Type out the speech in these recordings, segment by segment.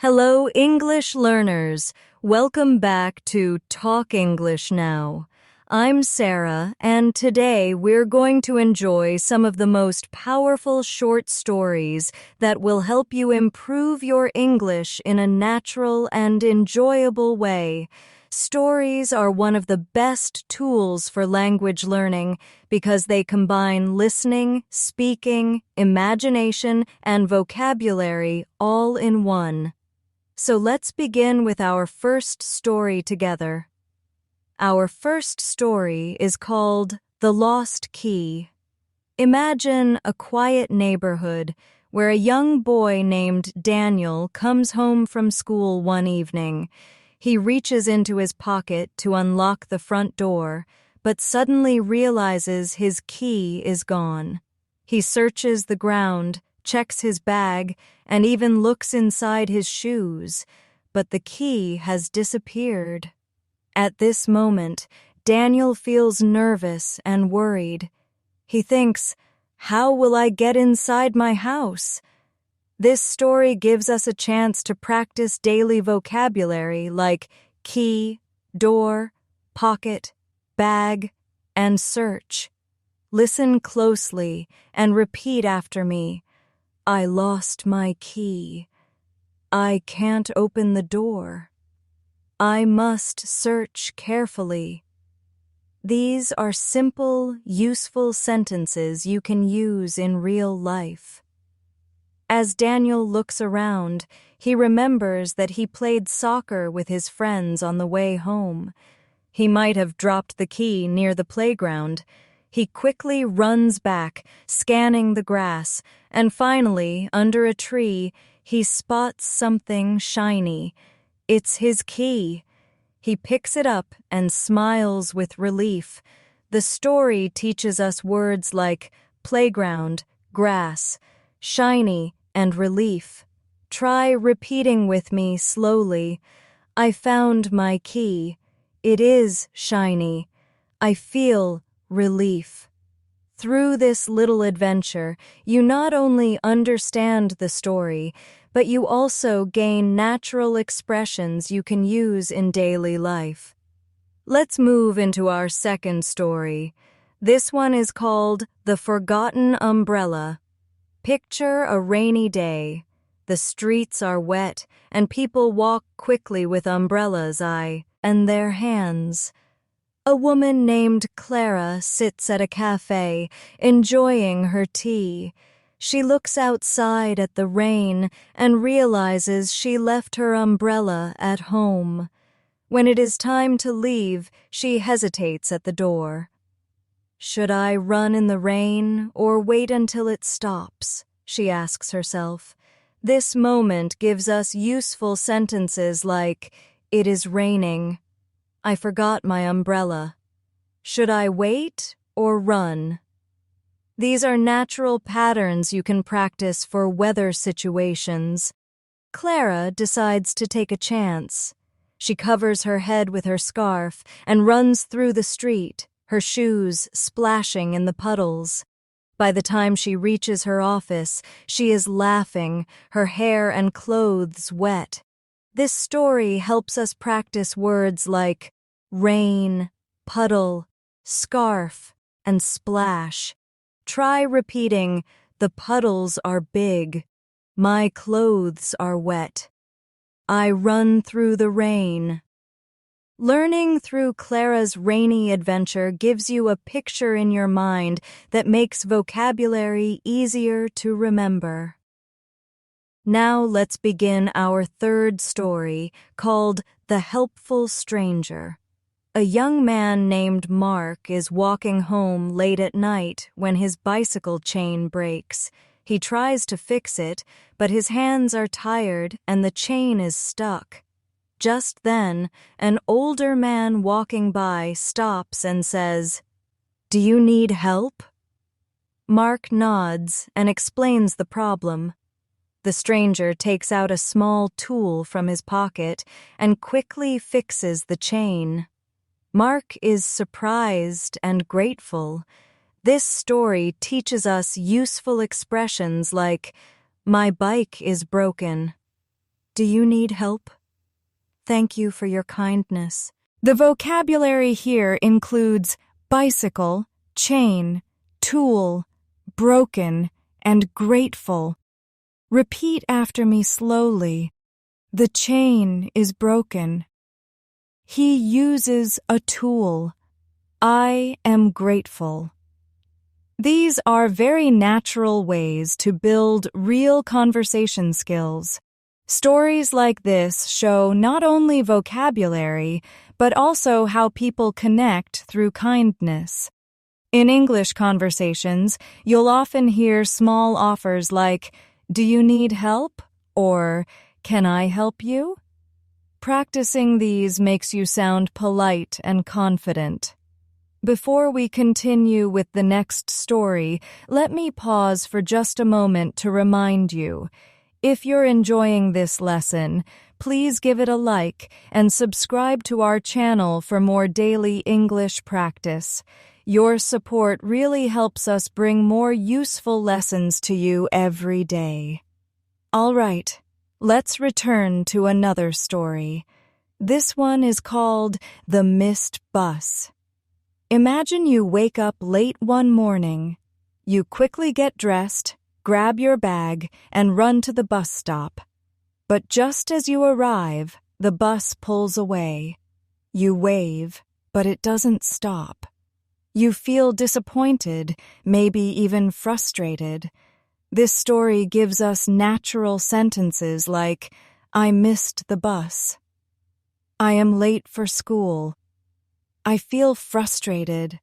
Hello, English learners. Welcome back to Talk English Now. I'm Sarah, and today we're going to enjoy some of the most powerful short stories that will help you improve your English in a natural and enjoyable way. Stories are one of the best tools for language learning because they combine listening, speaking, imagination, and vocabulary all in one. So let's begin with our first story together. Our first story is called The Lost Key. Imagine a quiet neighborhood where a young boy named Daniel comes home from school one evening. He reaches into his pocket to unlock the front door, but suddenly realizes his key is gone. He searches the ground, checks his bag, and even looks inside his shoes, but the key has disappeared. At this moment, Daniel feels nervous and worried. He thinks, "How will I get inside my house?" This story gives us a chance to practice daily vocabulary like key, door, pocket, bag, and search. Listen closely and repeat after me. I lost my key. I can't open the door. I must search carefully. These are simple, useful sentences you can use in real life. As Daniel looks around, he remembers that he played soccer with his friends on the way home. He might have dropped the key near the playground. He quickly runs back, scanning the grass, and finally, under a tree, he spots something shiny. It's his key. He picks it up and smiles with relief. The story teaches us words like playground, grass, shiny, and relief. Try repeating with me slowly. I found my key. It is shiny. I feel relief. Through this little adventure, you not only understand the story, but you also gain natural expressions you can use in daily life. Let's move into our second story. This one is called The Forgotten Umbrella. Picture a rainy day. The streets are wet, and people walk quickly with umbrellas in their hands. A woman named Clara sits at a cafe, enjoying her tea. She looks outside at the rain and realizes she left her umbrella at home. When it is time to leave, she hesitates at the door. Should I run in the rain or wait until it stops? She asks herself. This moment gives us useful sentences like, it is raining. I forgot my umbrella. Should I wait or run? These are natural patterns you can practice for weather situations. Clara decides to take a chance. She covers her head with her scarf and runs through the street, her shoes splashing in the puddles. By the time she reaches her office, she is laughing, her hair and clothes wet. This story helps us practice words like rain, puddle, scarf, and splash. Try repeating, the puddles are big. My clothes are wet. I run through the rain. Learning through Clara's rainy adventure gives you a picture in your mind that makes vocabulary easier to remember. Now let's begin our third story, called The Helpful Stranger. A young man named Mark is walking home late at night when his bicycle chain breaks. He tries to fix it, but his hands are tired and the chain is stuck. Just then, an older man walking by stops and says, "Do you need help?" Mark nods and explains the problem. The stranger takes out a small tool from his pocket and quickly fixes the chain. Mark is surprised and grateful. This story teaches us useful expressions like, my bike is broken. Do you need help? Thank you for your kindness. The vocabulary here includes bicycle, chain, tool, broken, and grateful. Repeat after me slowly. The chain is broken. He uses a tool. I am grateful. These are very natural ways to build real conversation skills. Stories like this show not only vocabulary, but also how people connect through kindness. In English conversations, you'll often hear small offers like, "Do you need help?" or "Can I help you?" Practicing these makes you sound polite and confident. Before we continue with the next story, let me pause for just a moment to remind you. If you're enjoying this lesson, please give it a like and subscribe to our channel for more daily English practice. Your support really helps us bring more useful lessons to you every day. All right, let's return to another story. This one is called The Missed Bus. Imagine you wake up late one morning. You quickly get dressed, grab your bag, and run to the bus stop. But just as you arrive, the bus pulls away. You wave, but it doesn't stop. You feel disappointed, maybe even frustrated. This story gives us natural sentences like, "I missed the bus." "I am late for school." "I feel frustrated."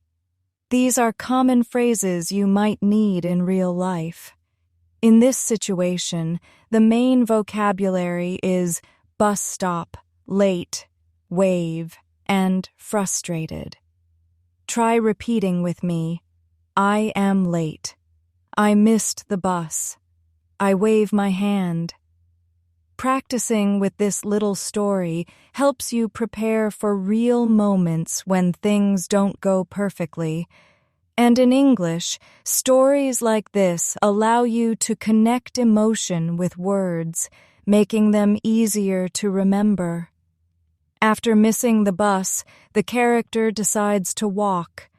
These are common phrases you might need in real life. In this situation, the main vocabulary is bus stop, late, wave, and frustrated. Try repeating with me. I am late. I missed the bus. I wave my hand. Practicing with this little story helps you prepare for real moments when things don't go perfectly. And in English, stories like this allow you to connect emotion with words, making them easier to remember. After missing the bus, the character decides to walk.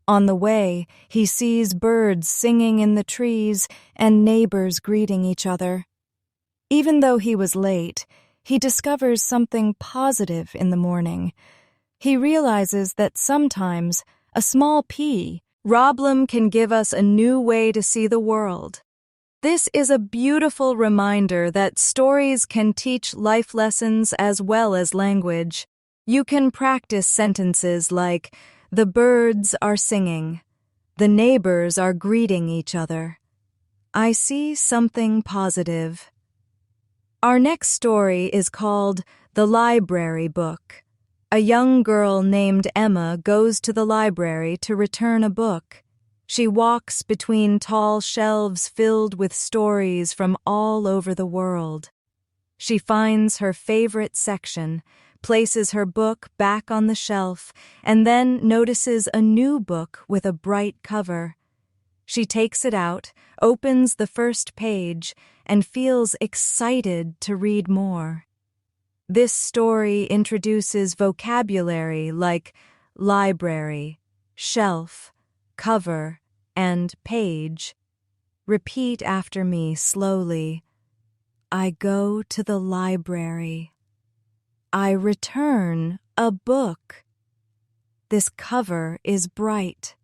On the way, he sees birds singing in the trees and neighbors greeting each other. Even though he was late, he discovers something positive in the morning. He realizes that sometimes a small problem can give us a new way to see the world. This is a beautiful reminder that stories can teach life lessons as well as language. You can practice sentences like, "The birds are singing." "The neighbors are greeting each other." "I see something positive." Our next story is called The Library Book. A young girl named Emma goes to the library to return a book. She walks between tall shelves filled with stories from all over the world. She finds her favorite section, places her book back on the shelf, and then notices a new book with a bright cover. She takes it out, opens the first page, and feels excited to read more. This story introduces vocabulary like library, shelf, cover, and page. Repeat after me slowly. I go to the library. I return a book. This cover is bright.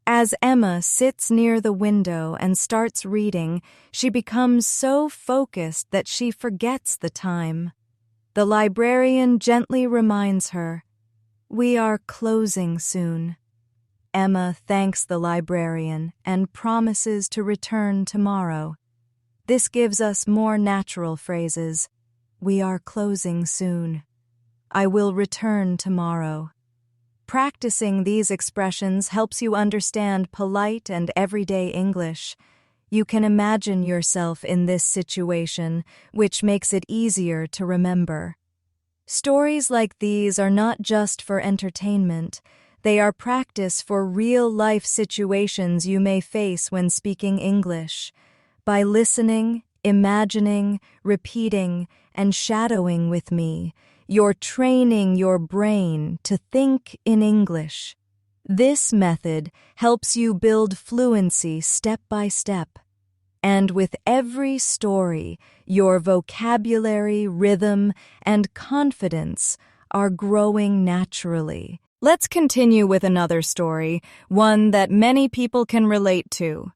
As Emma sits near the window and starts reading, she becomes so focused that she forgets the time. The librarian gently reminds her, "We are closing soon." Emma thanks the librarian and promises to return tomorrow. This gives us more natural phrases. We are closing soon. I will return tomorrow. Practicing these expressions helps you understand polite and everyday English. You can imagine yourself in this situation, which makes it easier to remember. Stories like these are not just for entertainment. They are practice for real-life situations you may face when speaking English. By listening, imagining, repeating, and shadowing with me. You're training your brain to think in English. This method helps you build fluency step by step. And with every story, your vocabulary, rhythm, and confidence are growing naturally. Let's continue with another story, one that many people can relate to.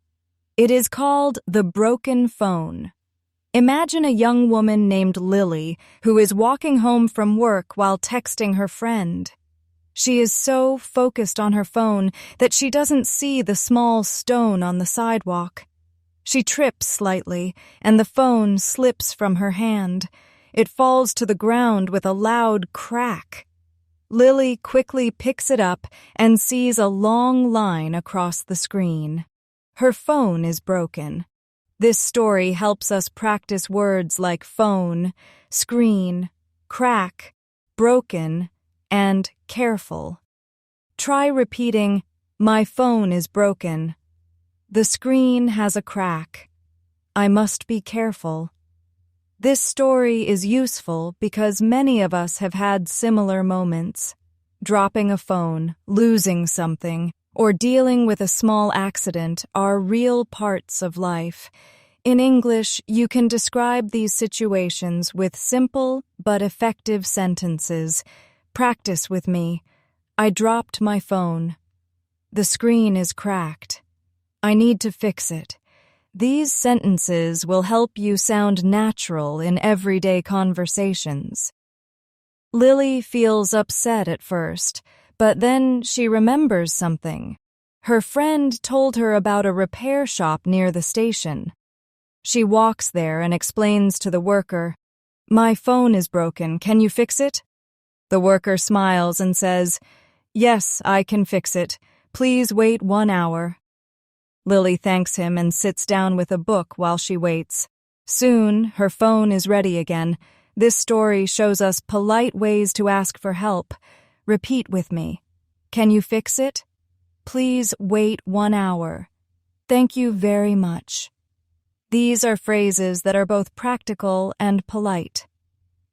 It is called The Broken Phone. Imagine a young woman named Lily who is walking home from work while texting her friend. She is so focused on her phone that she doesn't see the small stone on the sidewalk. She trips slightly, and the phone slips from her hand. It falls to the ground with a loud crack. Lily quickly picks it up and sees a long line across the screen. Her phone is broken. This story helps us practice words like phone, screen, crack, broken, and careful. Try repeating, "My phone is broken." "The screen has a crack." "I must be careful." This story is useful because many of us have had similar moments. Dropping a phone, losing something, or dealing with a small accident are real parts of life. In English, you can describe these situations with simple but effective sentences. Practice with me. I dropped my phone. The screen is cracked. I need to fix it. These sentences will help you sound natural in everyday conversations. Lily feels upset at first, but then she remembers something. Her friend told her about a repair shop near the station. She walks there and explains to the worker, "My phone is broken. Can you fix it?" The worker smiles and says, "Yes, I can fix it. Please wait 1 hour." Lily thanks him and sits down with a book while she waits. Soon, her phone is ready again. This story shows us polite ways to ask for help. Repeat with me. Can you fix it? Please wait 1 hour. Thank you very much. These are phrases that are both practical and polite.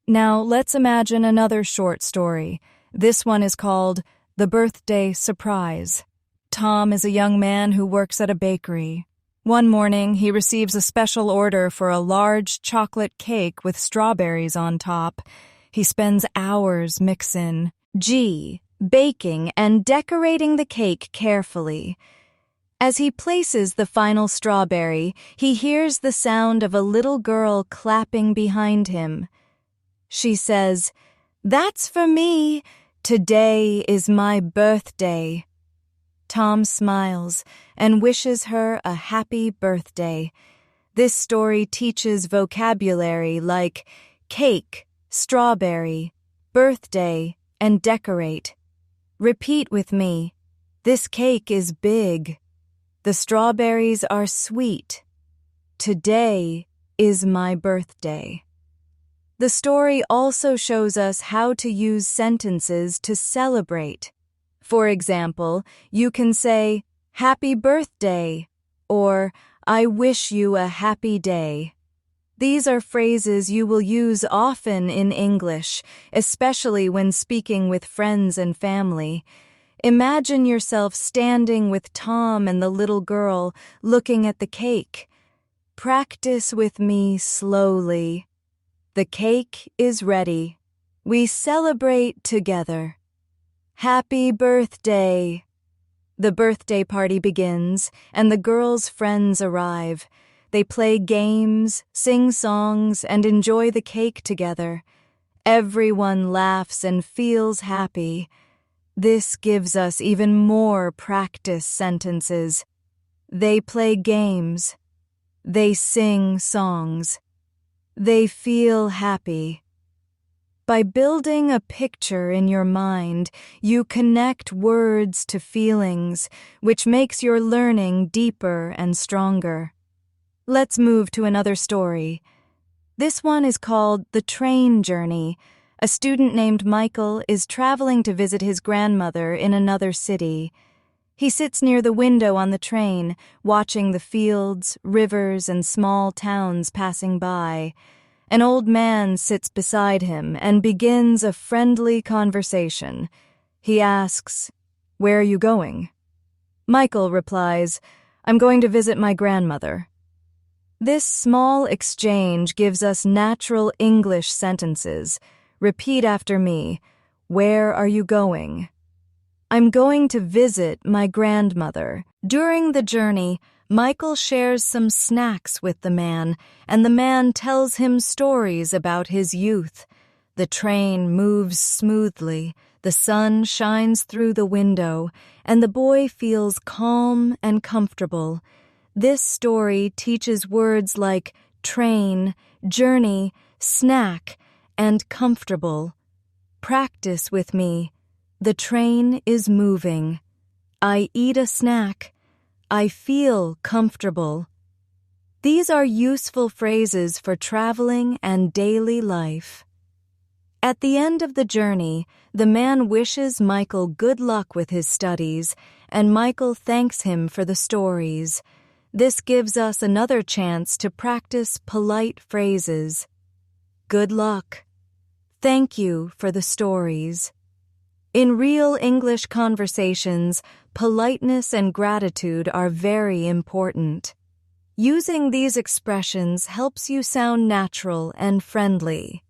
Now, let's imagine another short story. This one is called The Birthday Surprise. Tom is a young man who works at a bakery. One morning, he receives a special order for a large chocolate cake with strawberries on top. He spends hours mixing, baking and decorating the cake carefully. As he places the final strawberry, he hears the sound of a little girl clapping behind him. She says, "That's for me. Today is my birthday." Tom smiles and wishes her a happy birthday. This story teaches vocabulary like cake, strawberry, birthday, and decorate. Repeat with me. This cake is big. The strawberries are sweet. Today is my birthday. The story also shows us how to use sentences to celebrate. For example, you can say, "Happy birthday," or "I wish you a happy day." These are phrases you will use often in English, especially when speaking with friends and family. Imagine yourself standing with Tom and the little girl, looking at the cake. Practice with me slowly. The cake is ready. We celebrate together. Happy birthday! The birthday party begins, and the girls' friends arrive. They play games, sing songs, and enjoy the cake together. Everyone laughs and feels happy. This gives us even more practice sentences. They play games. They sing songs. They feel happy. By building a picture in your mind, you connect words to feelings, which makes your learning deeper and stronger. Let's move to another story. This one is called The Train Journey. A student named Michael is traveling to visit his grandmother in another city. He sits near the window on the train, watching the fields, rivers, and small towns passing by. An old man sits beside him and begins a friendly conversation. He asks, "Where are you going?" Michael replies, "I'm going to visit my grandmother." This small exchange gives us natural English sentences. Repeat after me. Where are you going? I'm going to visit my grandmother. During the journey, Michael shares some snacks with the man, and the man tells him stories about his youth. The train moves smoothly, the sun shines through the window, and the boy feels calm and comfortable. This story teaches words like train, journey, snack, and comfortable. Practice with me. The train is moving. I eat a snack. I feel comfortable. These are useful phrases for traveling and daily life. At the end of the journey, the man wishes Michael good luck with his studies, and Michael thanks him for the stories. This gives us another chance to practice polite phrases. Good luck. Thank you for the stories. In real English conversations, politeness and gratitude are very important. Using these expressions helps you sound natural and friendly.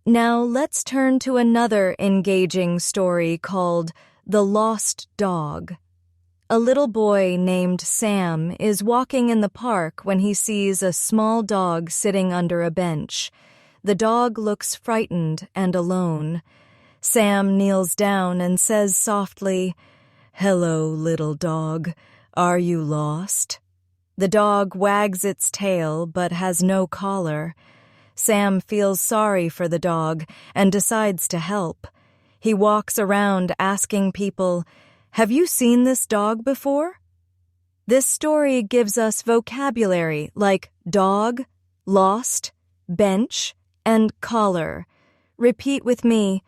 Now let's turn to another engaging story called The Lost Dog. A little boy named Sam is walking in the park when he sees a small dog sitting under a bench. The dog looks frightened and alone. Sam kneels down and says softly, "Hello, little dog. Are you lost?" The dog wags its tail but has no collar. Sam feels sorry for the dog and decides to help. He walks around asking people, "Have you seen this dog before?" This story gives us vocabulary like dog, lost, bench, and collar. Repeat with me.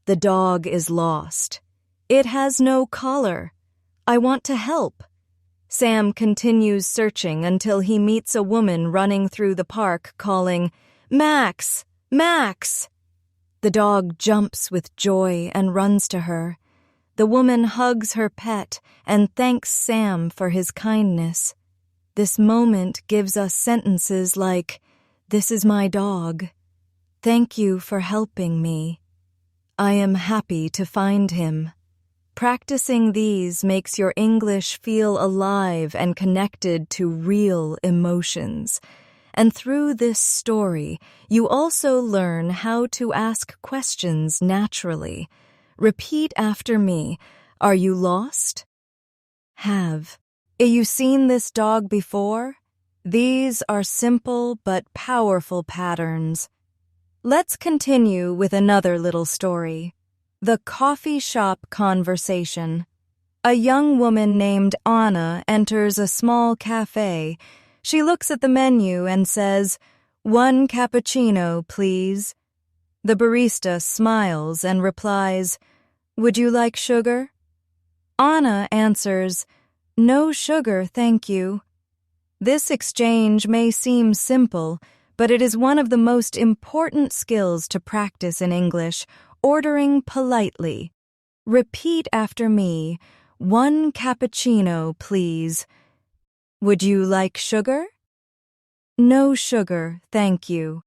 The dog is lost. It has no collar. I want to help. Sam continues searching until he meets a woman running through the park calling, "Max! Max!" The dog jumps with joy and runs to her. The woman hugs her pet and thanks Sam for his kindness. This moment gives us sentences like, "This is my dog. Thank you for helping me. I am happy to find him." Practicing these makes your English feel alive and connected to real emotions. And through this story, you also learn how to ask questions naturally. Repeat after me. Are you lost? Have you seen this dog before? These are simple but powerful patterns. Let's continue with another little story. The Coffee Shop Conversation. A young woman named Anna enters a small cafe. She looks at the menu and says, "1 cappuccino, please." The barista smiles and replies, "Would you like sugar?" Anna answers, "No sugar, thank you." This exchange may seem simple, but it is one of the most important skills to practice in English, ordering politely. Repeat after me, 1 cappuccino, please. Would you like sugar? No sugar, thank you.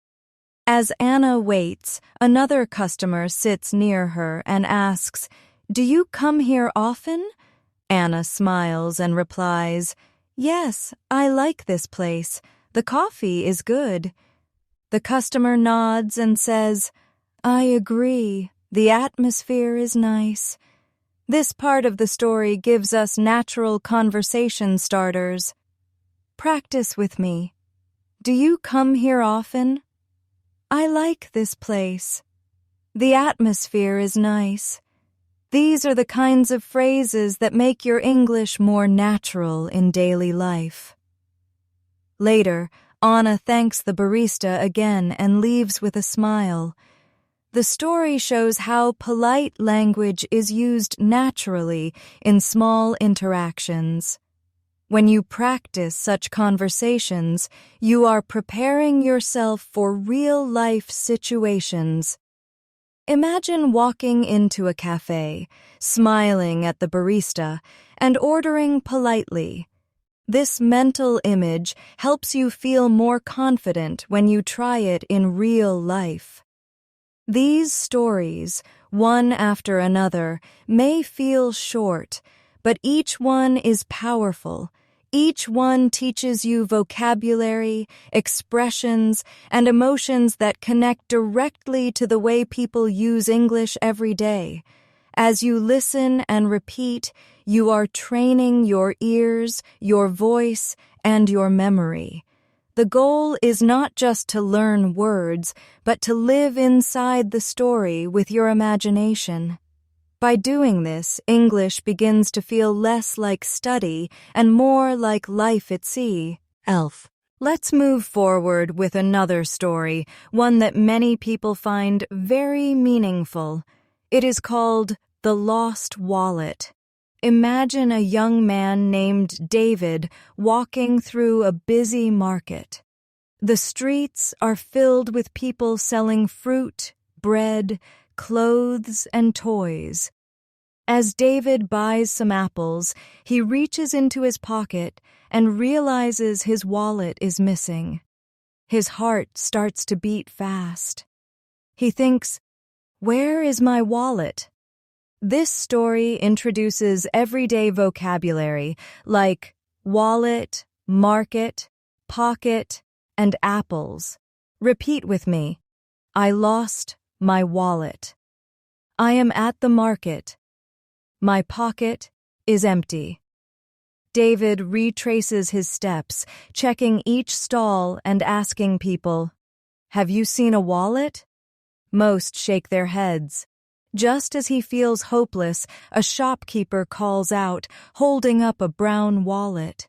As Anna waits, another customer sits near her and asks, "Do you come here often?" Anna smiles and replies, "Yes, I like this place. The coffee is good." The customer nods and says, "I agree. The atmosphere is nice." This part of the story gives us natural conversation starters. Practice with me. Do you come here often? I like this place. The atmosphere is nice. These are the kinds of phrases that make your English more natural in daily life. Later, Anna thanks the barista again and leaves with a smile. The story shows how polite language is used naturally in small interactions. When you practice such conversations, you are preparing yourself for real-life situations. Imagine walking into a cafe, smiling at the barista, and ordering politely. This mental image helps you feel more confident when you try it in real life. These stories, one after another, may feel short, but each one is powerful. Each one teaches you vocabulary, expressions, and emotions that connect directly to the way people use English every day. As you listen and repeat, you are training your ears, your voice, and your memory. The goal is not just to learn words, but to live inside the story with your imagination. By doing this, English begins to feel less like study and more like life at sea. Let's move forward with another story, one that many people find very meaningful. It is called The Lost Wallet. Imagine a young man named David walking through a busy market. The streets are filled with people selling fruit, bread, clothes, and toys. As David buys some apples, he reaches into his pocket and realizes his wallet is missing. His heart starts to beat fast. He thinks, "Where is my wallet?" This story introduces everyday vocabulary like wallet, market, pocket, and apples. Repeat with me. I lost my wallet. I am at the market. My pocket is empty. David retraces his steps, checking each stall and asking people, "Have you seen a wallet?" Most shake their heads. Just as he feels hopeless, a shopkeeper calls out, holding up a brown wallet.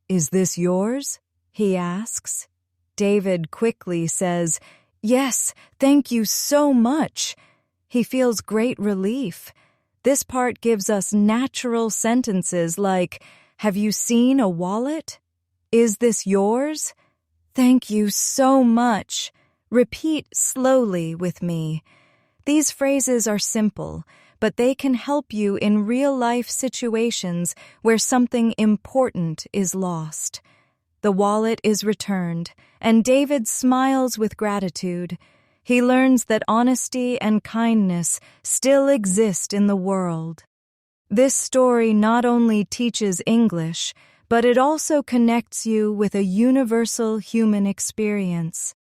"Is this yours?" he asks. David quickly says, "Yes, thank you so much." He feels great relief. This part gives us natural sentences like, "Have you seen a wallet?" "Is this yours?" "Thank you so much." Repeat slowly with me. These phrases are simple, but they can help you in real-life situations where something important is lost. The wallet is returned, and David smiles with gratitude. He learns that honesty and kindness still exist in the world. This story not only teaches English, but it also connects you with a universal human experience.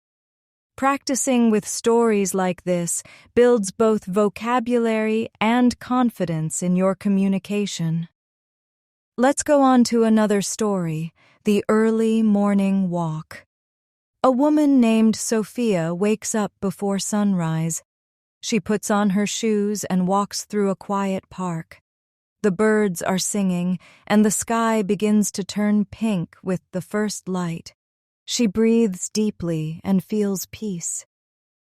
Practicing with stories like this builds both vocabulary and confidence in your communication. Let's go on to another story, The Early Morning Walk. A woman named Sophia wakes up before sunrise. She puts on her shoes and walks through a quiet park. The birds are singing, and the sky begins to turn pink with the first light. She breathes deeply and feels peace.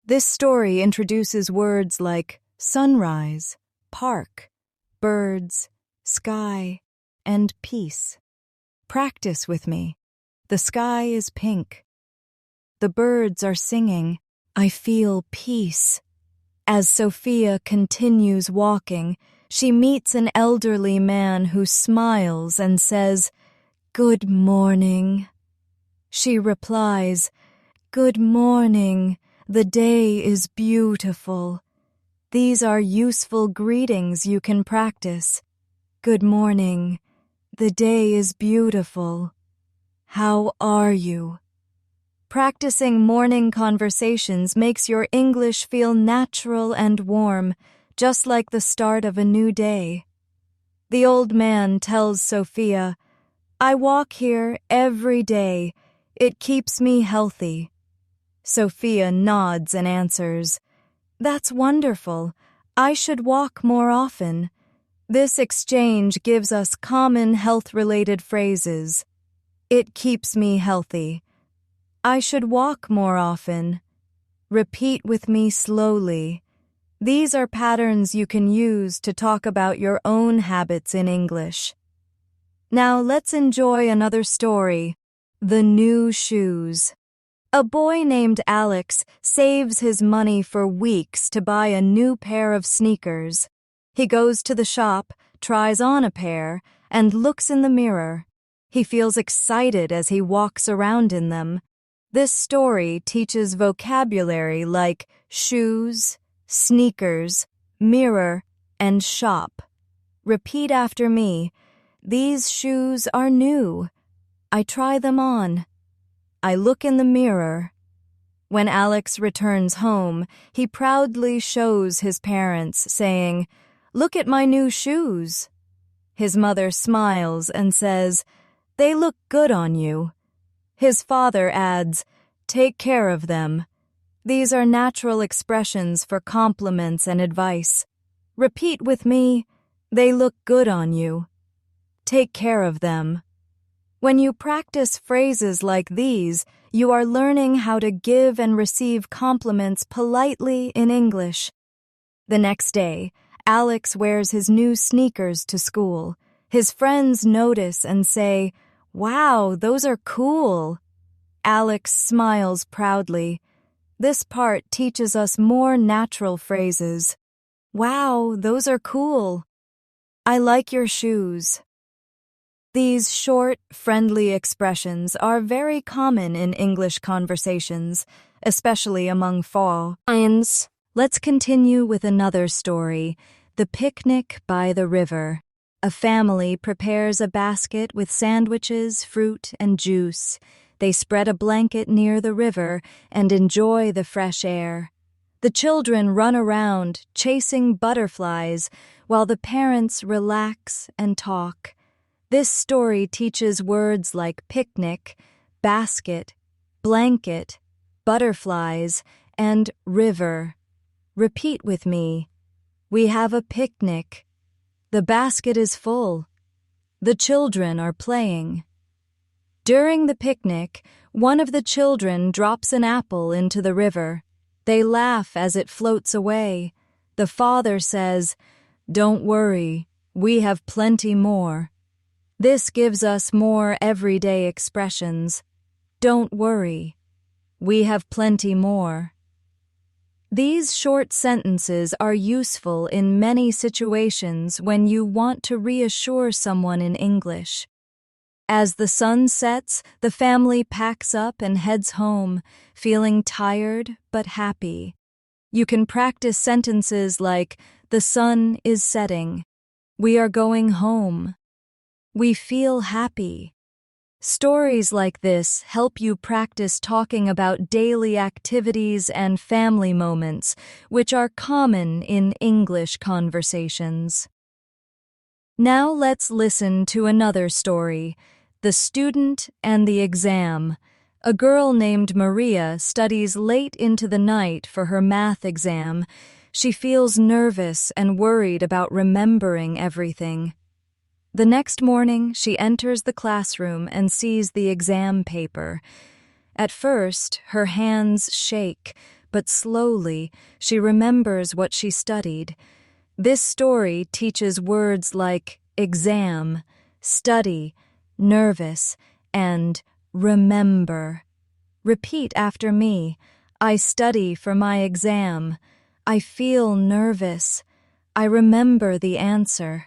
This story introduces words like sunrise, park, birds, sky, and peace. Practice with me. The sky is pink. The birds are singing, I feel peace. As Sophia continues walking, she meets an elderly man who smiles and says, "Good morning." She replies, "Good morning. The day is beautiful." These are useful greetings you can practice. Good morning. The day is beautiful. How are you? Practicing morning conversations makes your English feel natural and warm, just like the start of a new day. The old man tells Sophia, "I walk here every day. It keeps me healthy." Sophia nods and answers, "That's wonderful. I should walk more often." This exchange gives us common health-related phrases. It keeps me healthy. I should walk more often. Repeat with me slowly. These are patterns you can use to talk about your own habits in English. Now let's enjoy another story. The New Shoes. A boy named Alex saves his money for weeks to buy a new pair of sneakers. He goes to the shop, tries on a pair, and looks in the mirror. He feels excited as he walks around in them. This story teaches vocabulary like shoes, sneakers, mirror, and shop. Repeat after me. These shoes are new. I try them on. I look in the mirror. When Alex returns home, he proudly shows his parents, saying, "Look at my new shoes." His mother smiles and says, "They look good on you." His father adds, "Take care of them." These are natural expressions for compliments and advice. Repeat with me, "They look good on you." Take care of them. When you practice phrases like these, you are learning how to give and receive compliments politely in English. The next day, Alex wears his new sneakers to school. His friends notice and say, "Wow, those are cool." Alex smiles proudly. This part teaches us more natural phrases. "Wow, those are cool." "I like your shoes." These short, friendly expressions are very common in English conversations, especially among foreigners. Let's continue with another story, The Picnic by the River. A family prepares a basket with sandwiches, fruit, and juice. They spread a blanket near the river and enjoy the fresh air. The children run around, chasing butterflies, while the parents relax and talk. This story teaches words like picnic, basket, blanket, butterflies, and river. Repeat with me. We have a picnic. The basket is full. The children are playing. During the picnic, one of the children drops an apple into the river. They laugh as it floats away. The father says, "Don't worry, we have plenty more." This gives us more everyday expressions. Don't worry. We have plenty more. These short sentences are useful in many situations when you want to reassure someone in English. As the sun sets, the family packs up and heads home, feeling tired but happy. You can practice sentences like, "The sun is setting." "We are going home." "We feel happy." Stories like this help you practice talking about daily activities and family moments, which are common in English conversations. Now let's listen to another story, The Student and the Exam. A girl named Maria studies late into the night for her math exam. She feels nervous and worried about remembering everything. The next morning, she enters the classroom and sees the exam paper. At first, her hands shake, but slowly, she remembers what she studied. This story teaches words like exam, study, nervous, and remember. Repeat after me. I study for my exam. I feel nervous. I remember the answer.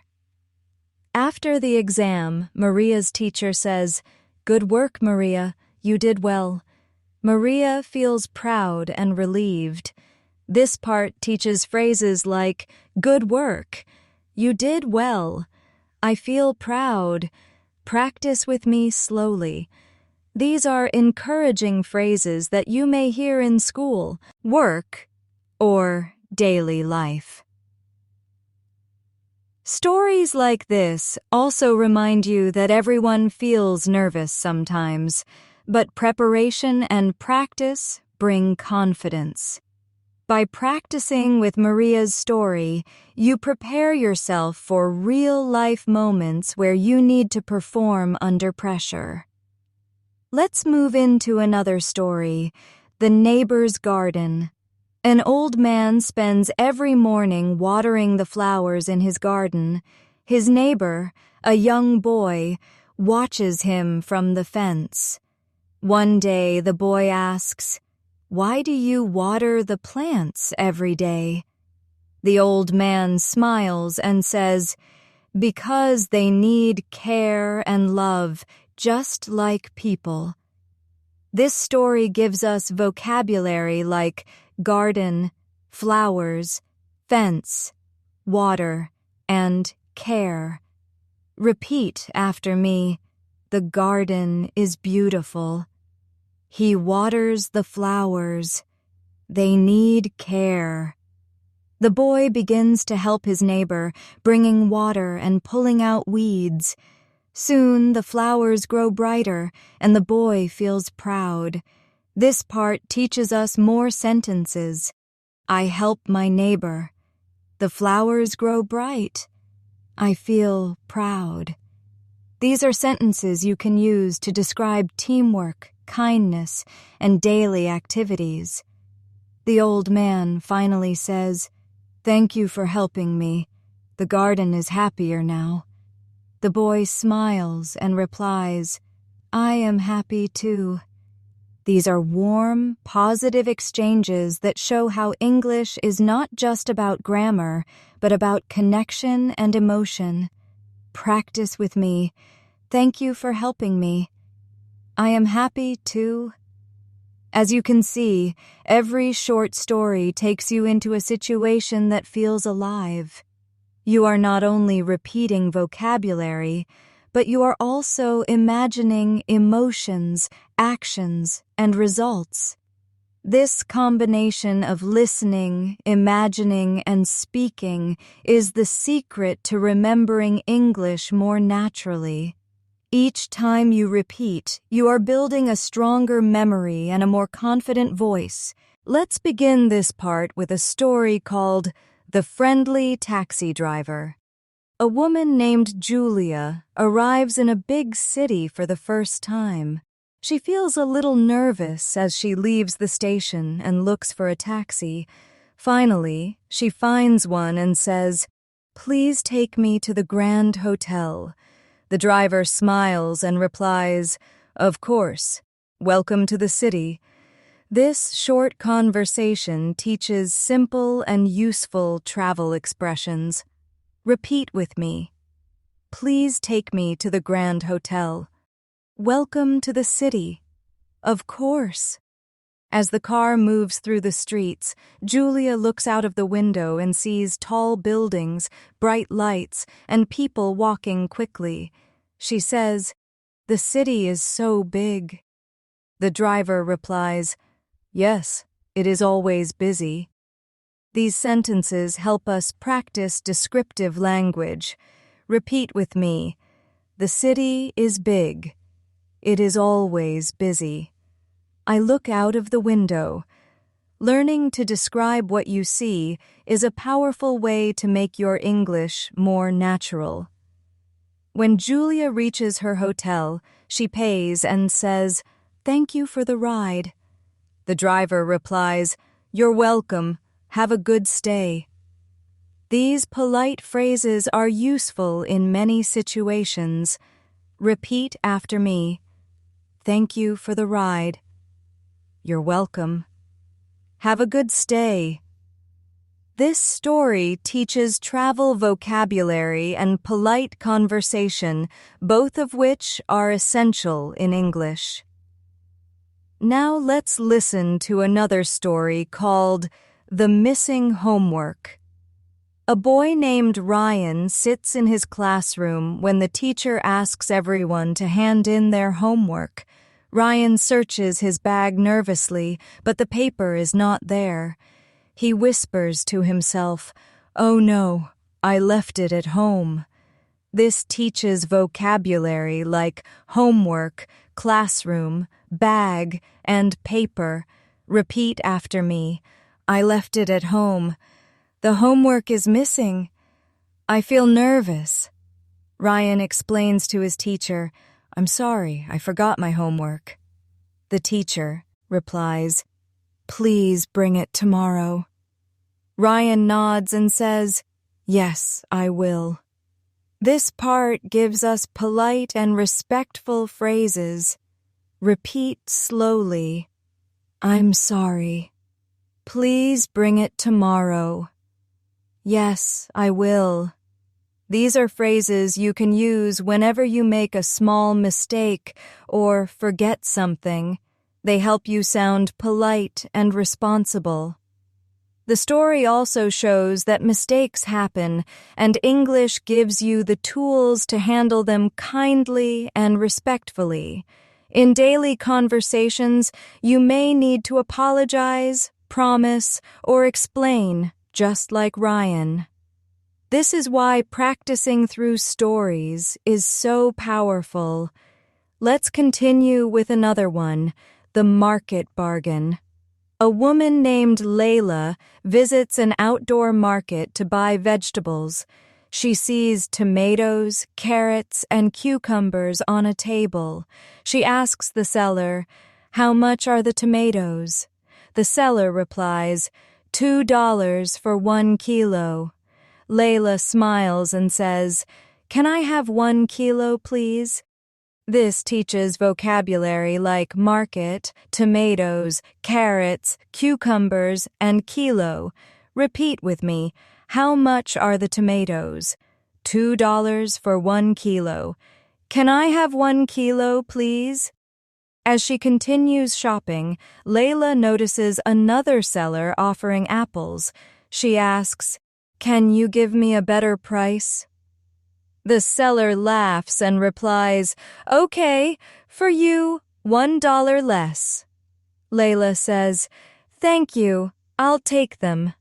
After the exam, Maria's teacher says, "Good work, Maria. You did well." Maria feels proud and relieved. This part teaches phrases like, "Good work," "You did well," "I feel proud," "Practice with me slowly." These are encouraging phrases that you may hear in school, work, or daily life. Stories like this also remind you that everyone feels nervous sometimes, but preparation and practice bring confidence. By practicing with Maria's story, you prepare yourself for real-life moments where you need to perform under pressure. Let's move into another story, The Neighbor's Garden. An old man spends every morning watering the flowers in his garden. His neighbor, a young boy, watches him from the fence. One day the boy asks, "Why do you water the plants every day?" The old man smiles and says, "Because they need care and love, just like people." This story gives us vocabulary like garden, flowers, fence, water, and care. Repeat after me. The garden is beautiful. He waters the flowers. They need care. The boy begins to help his neighbor, bringing water and pulling out weeds. Soon the flowers grow brighter, and the boy feels proud. This part teaches us more sentences. I help my neighbor. The flowers grow bright. I feel proud. These are sentences you can use to describe teamwork, kindness, and daily activities. The old man finally says, "Thank you for helping me. The garden is happier now." The boy smiles and replies, "I am happy too." These are warm, positive exchanges that show how English is not just about grammar, but about connection and emotion. Practice with me. Thank you for helping me. I am happy too. As you can see, every short story takes you into a situation that feels alive. You are not only repeating vocabulary, but you are also imagining emotions, actions, and results. This combination of listening, imagining, and speaking is the secret to remembering English more naturally. Each time you repeat, you are building a stronger memory and a more confident voice. Let's begin this part with a story called The Friendly Taxi Driver. A woman named Julia arrives in a big city for the first time. She feels a little nervous as she leaves the station and looks for a taxi. Finally, she finds one and says, "Please take me to the Grand Hotel." The driver smiles and replies, "Of course. Welcome to the city." This short conversation teaches simple and useful travel expressions. Repeat with me. Please take me to the Grand Hotel. Welcome to the city. Of course. As the car moves through the streets, Julia looks out of the window and sees tall buildings, bright lights, and people walking quickly. She says, "The city is so big." The driver replies, "Yes, it is always busy." These sentences help us practice descriptive language. Repeat with me. The city is big. It is always busy. I look out of the window. Learning to describe what you see is a powerful way to make your English more natural. When Julia reaches her hotel, she pays and says, "Thank you for the ride." The driver replies, "You're welcome. Have a good stay." These polite phrases are useful in many situations. Repeat after me. Thank you for the ride. You're welcome. Have a good stay. This story teaches travel vocabulary and polite conversation, both of which are essential in English. Now let's listen to another story called The Missing Homework. A boy named Ryan sits in his classroom when the teacher asks everyone to hand in their homework. Ryan searches his bag nervously, but the paper is not there. He whispers to himself, "Oh no, I left it at home." This teaches vocabulary like homework, classroom, bag, and paper. Repeat after me. I left it at home. The homework is missing. I feel nervous. Ryan explains to his teacher, "I'm sorry, I forgot my homework." The teacher replies, "Please bring it tomorrow." Ryan nods and says, "Yes, I will." This part gives us polite and respectful phrases. Repeat slowly. I'm sorry. Please bring it tomorrow. Yes, I will. These are phrases you can use whenever you make a small mistake or forget something. They help you sound polite and responsible. The story also shows that mistakes happen, and English gives you the tools to handle them kindly and respectfully. In daily conversations, you may need to apologize, promise, or explain, just like Ryan. This is why practicing through stories is so powerful. Let's continue with another one, the market bargain. A woman named Layla visits an outdoor market to buy vegetables. She sees tomatoes, carrots, and cucumbers on a table. She asks the seller, "How much are the tomatoes?" The seller replies, $2 for 1 kilo. Layla smiles and says, "Can I have 1 kilo, please?" This teaches vocabulary like market, tomatoes, carrots, cucumbers, and kilo. Repeat with me. How much are the tomatoes? $2 for 1 kilo. Can I have 1 kilo, please? As she continues shopping, Layla notices another seller offering apples. She asks, "Can you give me a better price?" The seller laughs and replies, "Okay, for you, $1 less." Layla says, "Thank you, I'll take them."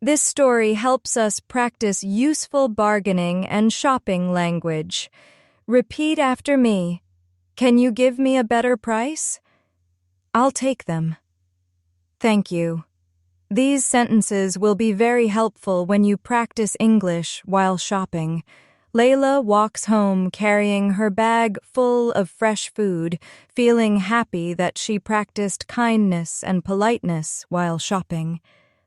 This story helps us practice useful bargaining and shopping language. Repeat after me. Can you give me a better price? I'll take them. Thank you. These sentences will be very helpful when you practice English while shopping. Layla walks home carrying her bag full of fresh food, feeling happy that she practiced kindness and politeness while shopping.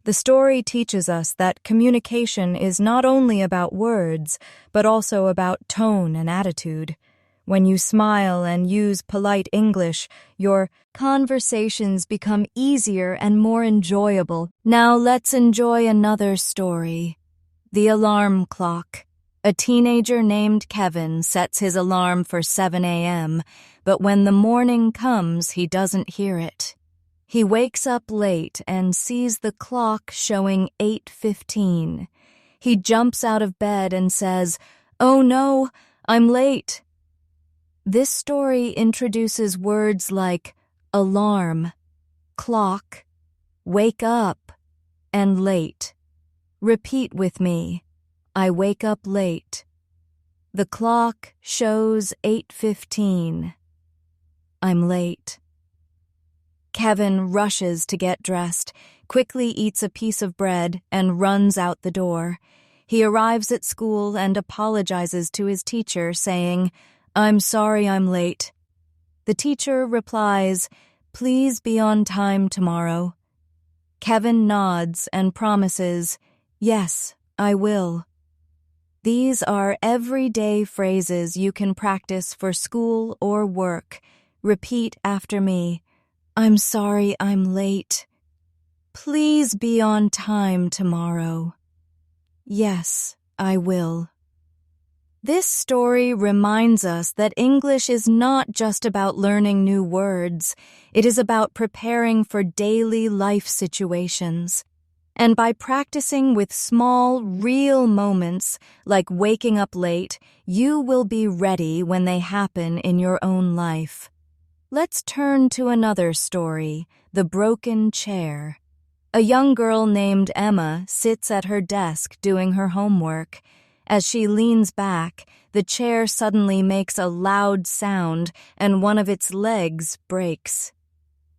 The story teaches us that communication is not only about words, but also about tone and attitude. When you smile and use polite English, your conversations become easier and more enjoyable. Now let's enjoy another story. The alarm clock. A teenager named Kevin sets his alarm for 7 a.m., but when the morning comes, he doesn't hear it. He wakes up late and sees the clock showing 8:15. He jumps out of bed and says, "Oh no, I'm late." This story introduces words like alarm, clock, wake up, and late. Repeat with me. I wake up late. The clock shows 8:15. I'm late. Kevin rushes to get dressed, quickly eats a piece of bread, and runs out the door. He arrives at school and apologizes to his teacher, saying, "I'm sorry I'm late." The teacher replies, "Please be on time tomorrow." Kevin nods and promises, "Yes, I will." These are everyday phrases you can practice for school or work. Repeat after me. I'm sorry I'm late. Please be on time tomorrow. Yes, I will. This story reminds us that English is not just about learning new words. It is about preparing for daily life situations. And by practicing with small, real moments, like waking up late, you will be ready when they happen in your own life. Let's turn to another story, the broken chair. A young girl named Emma sits at her desk doing her homework. As she leans back, the chair suddenly makes a loud sound and one of its legs breaks.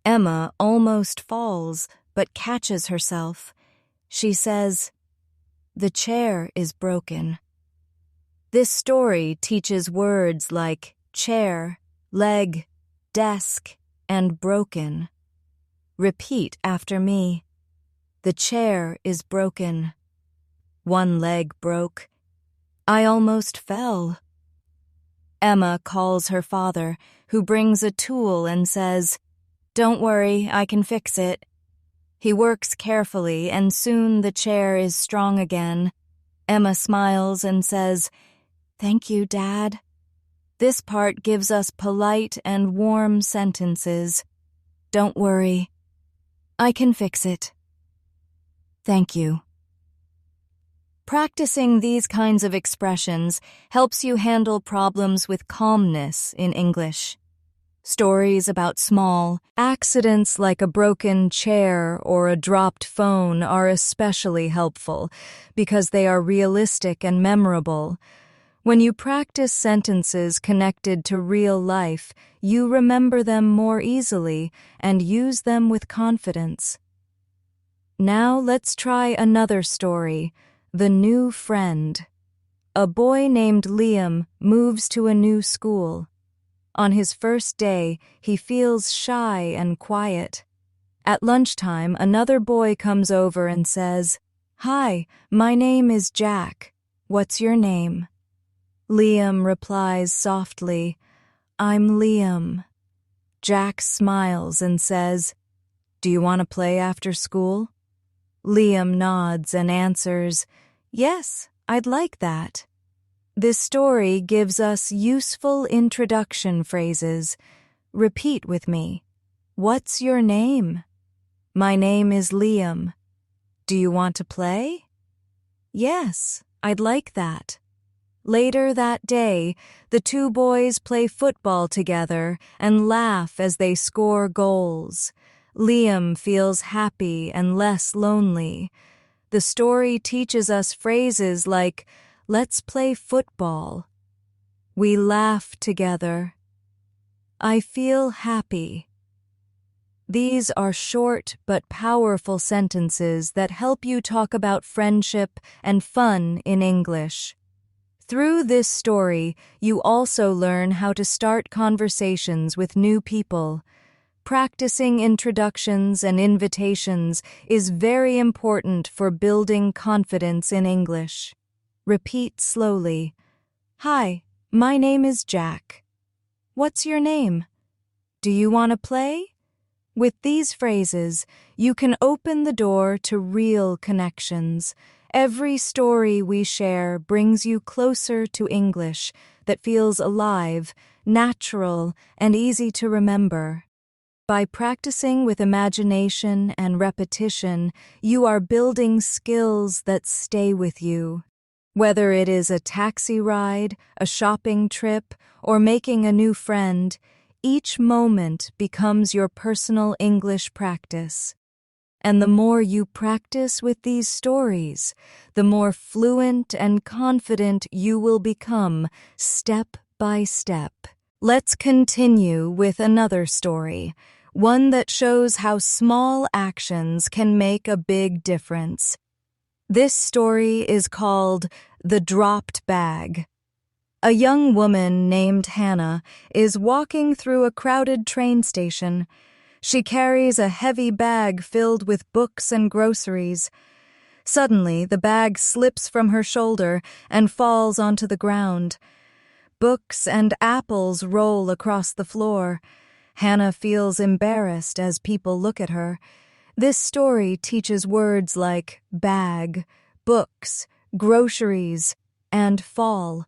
Emma almost falls, but catches herself. She says, "The chair is broken." This story teaches words like chair, leg, desk, and broken. Repeat after me. The chair is broken. One leg broke. I almost fell. Emma calls her father, who brings a tool and says, "Don't worry, I can fix it." He works carefully, and soon the chair is strong again. Emma smiles and says, "Thank you, Dad." This part gives us polite and warm sentences. Don't worry. I can fix it. Thank you. Practicing these kinds of expressions helps you handle problems with calmness in English. Stories about small accidents like a broken chair or a dropped phone are especially helpful because they are realistic and memorable. When you practice sentences connected to real life, you remember them more easily and use them with confidence. Now let's try another story, The New Friend. A boy named Liam moves to a new school. On his first day, he feels shy and quiet. At lunchtime, another boy comes over and says, "Hi, my name is Jack. What's your name?" Liam replies softly, "I'm Liam." Jack smiles and says, "Do you want to play after school?" Liam nods and answers, "Yes, I'd like that." This story gives us useful introduction phrases. Repeat with me. What's your name? My name is Liam. Do you want to play? Yes, I'd like that. Later that day, the two boys play football together and laugh as they score goals. Liam feels happy and less lonely. The story teaches us phrases like, "Let's play football." We laugh together. I feel happy. These are short but powerful sentences that help you talk about friendship and fun in English. Through this story, you also learn how to start conversations with new people. Practicing introductions and invitations is very important for building confidence in English. Repeat slowly. Hi, my name is Jack. What's your name? Do you want to play? With these phrases, you can open the door to real connections. Every story we share brings you closer to English that feels alive, natural, and easy to remember. By practicing with imagination and repetition, you are building skills that stay with you. Whether it is a taxi ride, a shopping trip, or making a new friend, each moment becomes your personal English practice. And the more you practice with these stories, the more fluent and confident you will become step by step. Let's continue with another story, one that shows how small actions can make a big difference. This story is called The Dropped Bag. A young woman named Hannah is walking through a crowded train station. She carries a heavy bag filled with books and groceries. Suddenly, the bag slips from her shoulder and falls onto the ground. Books and apples roll across the floor. Hannah feels embarrassed as people look at her. This story teaches words like bag, books, groceries, and fall.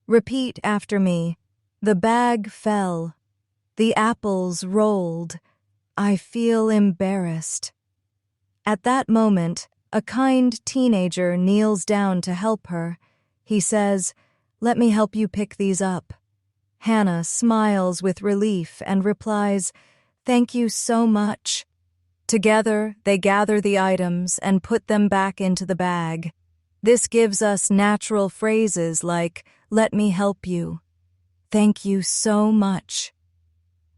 Repeat after me. The bag fell. The apples rolled. I feel embarrassed. At that moment, a kind teenager kneels down to help her. He says, "Let me help you pick these up." Hannah smiles with relief and replies, "Thank you so much." Together, they gather the items and put them back into the bag. This gives us natural phrases like, "Let me help you." "Thank you so much."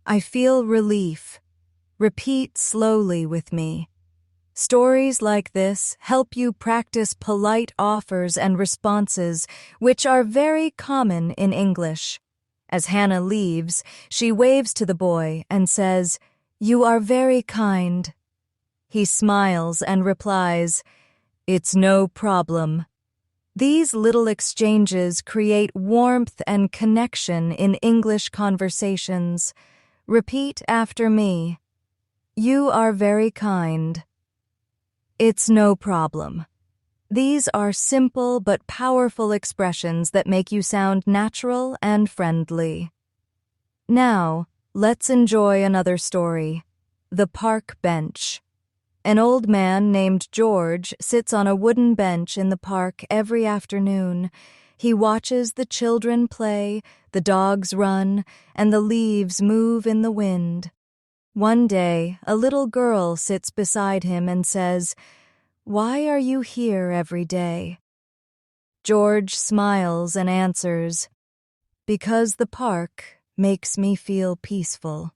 I feel relief. Repeat slowly with me. Stories like this help you practice polite offers and responses, which are very common in English. As Hannah leaves, she waves to the boy and says, "You are very kind." He smiles and replies, "It's no problem." These little exchanges create warmth and connection in English conversations. Repeat after me. You are very kind. It's no problem. These are simple but powerful expressions that make you sound natural and friendly. Now, let's enjoy another story. The Park Bench. An old man named George sits on a wooden bench in the park every afternoon. He watches the children play, the dogs run, and the leaves move in the wind. One day, a little girl sits beside him and says, "Why are you here every day?" George smiles and answers, "Because the park makes me feel peaceful."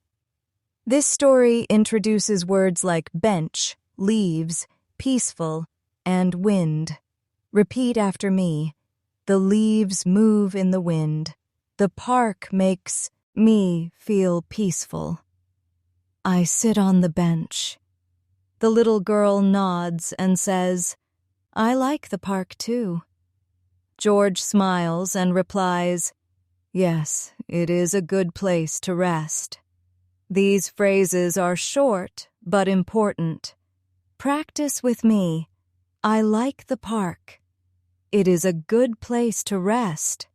This story introduces words like bench, leaves, peaceful, and wind. Repeat after me. The leaves move in the wind. The park makes me feel peaceful. I sit on the bench. The little girl nods and says, "I like the park too." George smiles and replies, "Yes, it is a good place to rest." These phrases are short but important. Practice with me. I like the park. It is a good place to rest.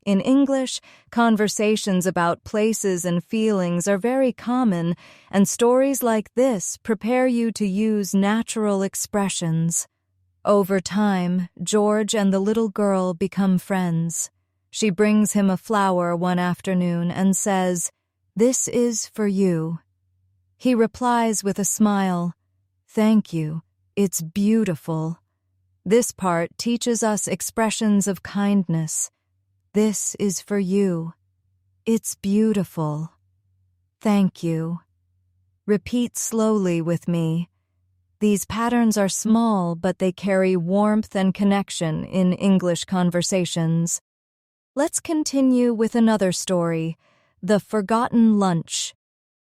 In English, conversations about places and feelings are very common, and stories like this prepare you to use natural expressions. Over time, George and the little girl become friends. She brings him a flower one afternoon and says, "This is for you." He replies with a smile, "Thank you, it's beautiful." This part teaches us expressions of kindness. This is for you. It's beautiful. Thank you. Repeat slowly with me. These patterns are small, but they carry warmth and connection in English conversations. Let's continue with another story. The Forgotten Lunch.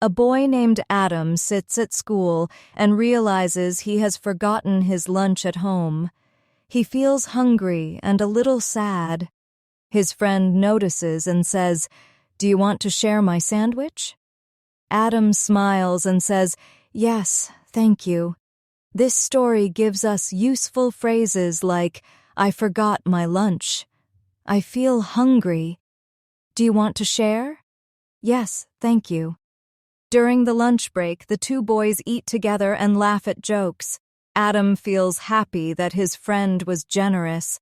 A boy named Adam sits at school and realizes he has forgotten his lunch at home. He feels hungry and a little sad. His friend notices and says, "Do you want to share my sandwich?" Adam smiles and says, "Yes, thank you." This story gives us useful phrases like, "I forgot my lunch." "I feel hungry." "Do you want to share?" "Yes, thank you." During the lunch break, the two boys eat together and laugh at jokes. Adam feels happy that his friend was generous.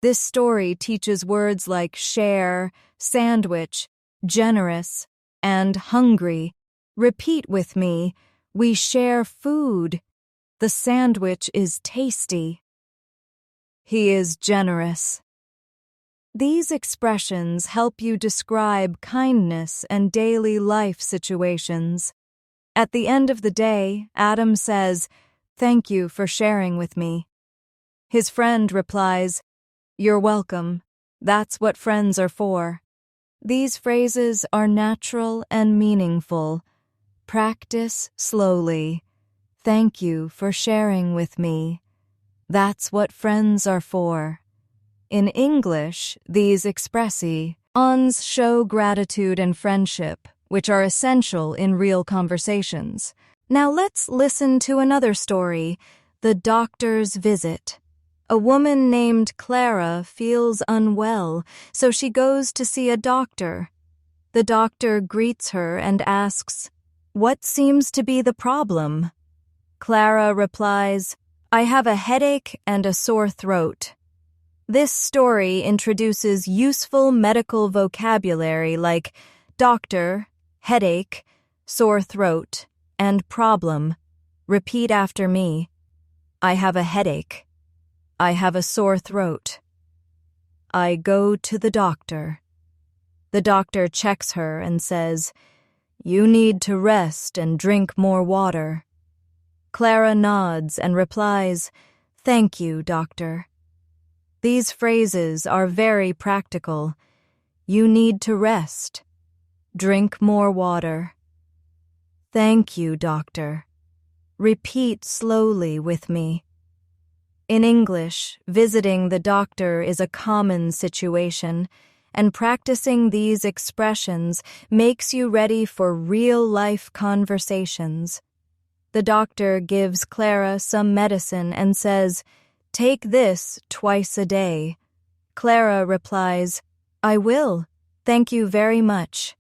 This story teaches words like share, sandwich, generous, and hungry. Repeat with me. We share food. The sandwich is tasty. He is generous. These expressions help you describe kindness and daily life situations. At the end of the day, Adam says, "Thank you for sharing with me." His friend replies, "You're welcome. That's what friends are for." These phrases are natural and meaningful. Practice slowly. Thank you for sharing with me. That's what friends are for. In English, these expressions show gratitude and friendship, which are essential in real conversations. Now let's listen to another story, The Doctor's Visit. A woman named Clara feels unwell, so she goes to see a doctor. The doctor greets her and asks, "What seems to be the problem?" Clara replies, "I have a headache and a sore throat." This story introduces useful medical vocabulary like doctor, headache, sore throat, and problem. Repeat after me. I have a headache. I have a sore throat. I go to the doctor. The doctor checks her and says, "You need to rest and drink more water." Clara nods and replies, "Thank you, doctor." These phrases are very practical. You need to rest. Drink more water. Thank you, doctor. Repeat slowly with me. In English, visiting the doctor is a common situation, and practicing these expressions makes you ready for real-life conversations. The doctor gives Clara some medicine and says, "Take this twice a day." Clara replies, "I will. Thank you very much."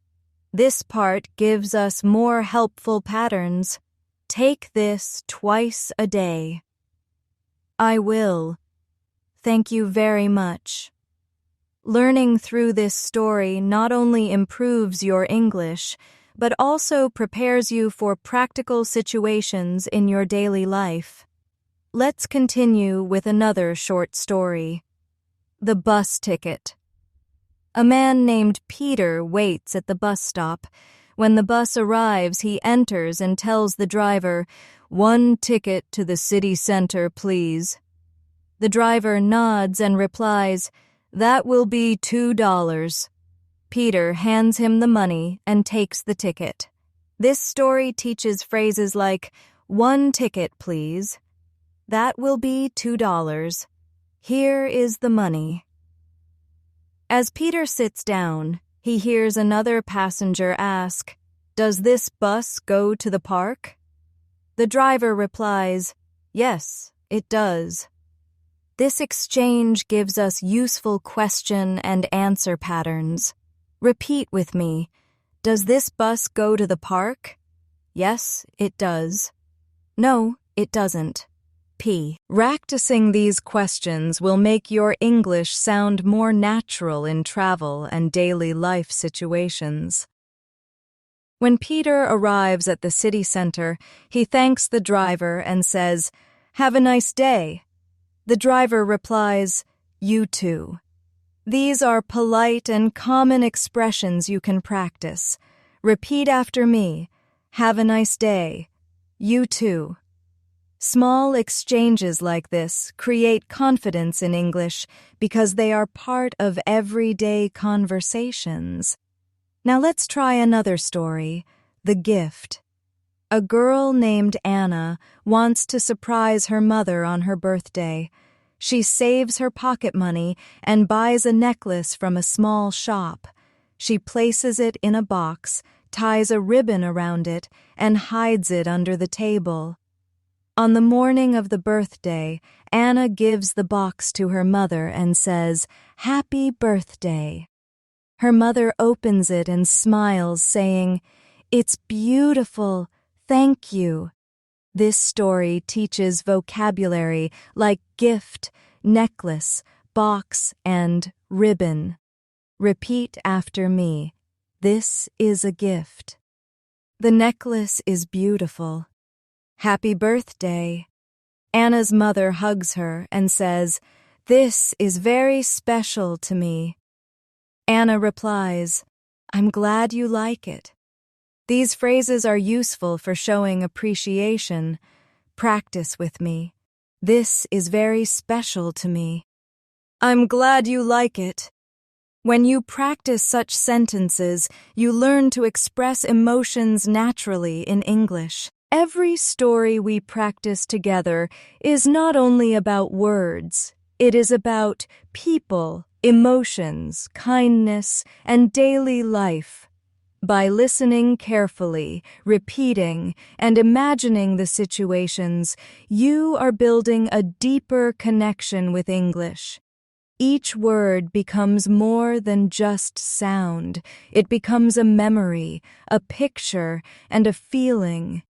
This part gives us more helpful patterns. Take this twice a day. I will. Thank you very much. Learning through this story not only improves your English, but also prepares you for practical situations in your daily life. Let's continue with another short story. The bus ticket. A man named Peter waits at the bus stop. When the bus arrives, he enters and tells the driver, "1 ticket to the city center, please." The driver nods and replies, "That will be $2. Peter hands him the money and takes the ticket. This story teaches phrases like, "1 ticket, please." "That will be $2. Here is the money." As Peter sits down, he hears another passenger ask, "Does this bus go to the park?" The driver replies, "Yes, it does." This exchange gives us useful question and answer patterns. Repeat with me. Does this bus go to the park? Yes, it does. No, it doesn't. P. Practicing these questions will make your English sound more natural in travel and daily life situations. When Peter arrives at the city center, he thanks the driver and says, "Have a nice day." The driver replies, "You too." These are polite and common expressions you can practice. Repeat after me. Have a nice day. You too. Small exchanges like this create confidence in English because they are part of everyday conversations. Now let's try another story, The Gift. A girl named Anna wants to surprise her mother on her birthday. She saves her pocket money and buys a necklace from a small shop. She places it in a box, ties a ribbon around it, and hides it under the table. On the morning of the birthday, Anna gives the box to her mother and says, "Happy birthday." Her mother opens it and smiles, saying, "It's beautiful. Thank you." This story teaches vocabulary like gift, necklace, box, and ribbon. Repeat after me. This is a gift. The necklace is beautiful. Happy birthday. Anna's mother hugs her and says, "This is very special to me." Anna replies, "I'm glad you like it." These phrases are useful for showing appreciation. Practice with me. This is very special to me. I'm glad you like it. When you practice such sentences, you learn to express emotions naturally in English. Every story we practice together is not only about words, it is about people, emotions, kindness, and daily life. By listening carefully, repeating, and imagining the situations, you are building a deeper connection with English. Each word becomes more than just sound. It becomes a memory, a picture, and a feeling.